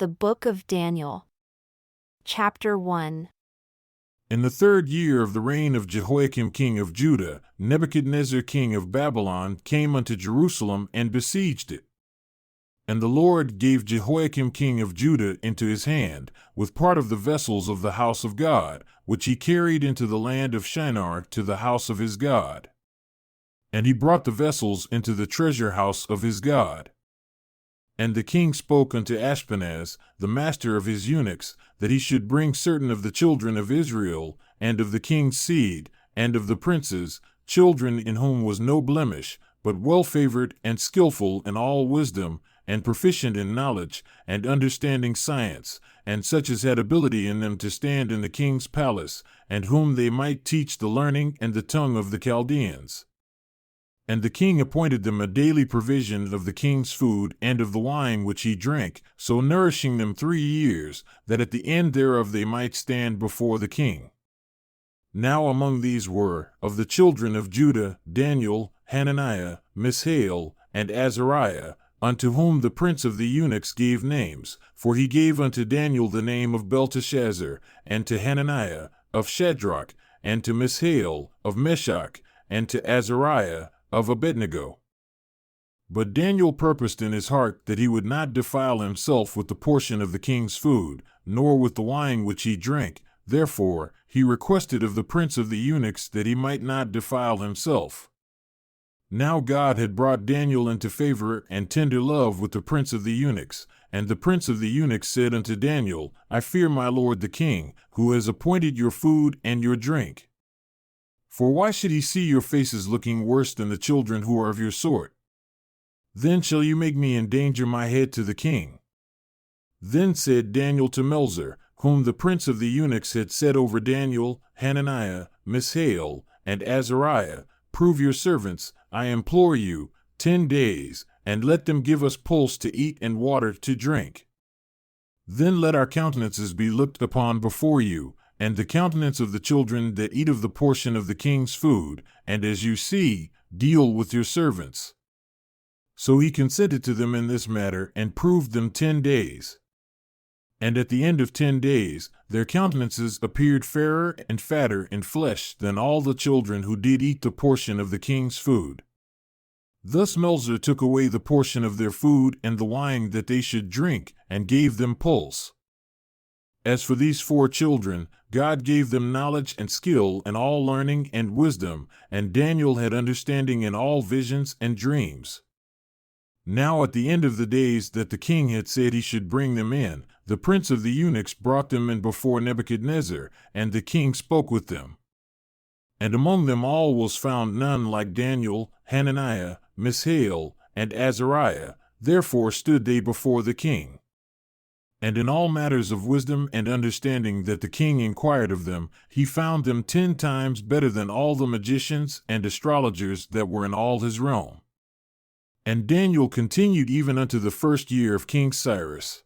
The Book of Daniel. Chapter 1. In the 3rd year of the reign of Jehoiakim king of Judah, Nebuchadnezzar king of Babylon came unto Jerusalem and besieged it. And the Lord gave Jehoiakim king of Judah into his hand, with part of the vessels of the house of God, which he carried into the land of Shinar to the house of his God. And he brought the vessels into the treasure house of his God. And the king spoke unto Ashpenaz, the master of his eunuchs, that he should bring certain of the children of Israel, and of the king's seed, and of the princes, children in whom was no blemish, but well-favored and skillful in all wisdom, and proficient in knowledge, and understanding science, and such as had ability in them to stand in the king's palace, and whom they might teach the learning and the tongue of the Chaldeans. And the king appointed them a daily provision of the king's food and of the wine which he drank, so nourishing them 3 years, that at the end thereof they might stand before the king. Now among these were, of the children of Judah, Daniel, Hananiah, Mishael, and Azariah, unto whom the prince of the eunuchs gave names, for he gave unto Daniel the name of Belteshazzar, and to Hananiah, of Shadrach, and to Mishael, of Meshach, and to Azariah, of Abednego. But Daniel purposed in his heart that he would not defile himself with the portion of the king's food, nor with the wine which he drank. Therefore he requested of the prince of the eunuchs that he might not defile himself. Now God had brought Daniel into favor and tender love with the prince of the eunuchs, and the prince of the eunuchs said unto Daniel, I fear my lord the king, who has appointed your food and your drink. For why should he see your faces looking worse than the children who are of your sort? Then shall you make me endanger my head to the king. Then said Daniel to Melzar, whom the prince of the eunuchs had set over Daniel, Hananiah, Mishael, and Azariah, prove your servants, I implore you, 10 days, and let them give us pulse to eat and water to drink. Then let our countenances be looked upon before you, and the countenance of the children that eat of the portion of the king's food, and as you see, deal with your servants. So he consented to them in this matter, and proved them 10 days. And at the end of 10 days, their countenances appeared fairer and fatter in flesh than all the children who did eat the portion of the king's food. Thus Melzar took away the portion of their food and the wine that they should drink, and gave them pulse. As for these 4 children, God gave them knowledge and skill in all learning and wisdom, and Daniel had understanding in all visions and dreams. Now at the end of the days that the king had said he should bring them in, the prince of the eunuchs brought them in before Nebuchadnezzar, and the king spoke with them. And among them all was found none like Daniel, Hananiah, Mishael, and Azariah, therefore stood they before the king. And in all matters of wisdom and understanding that the king inquired of them, he found them 10 times better than all the magicians and astrologers that were in all his realm. And Daniel continued even unto the 1st year of King Cyrus.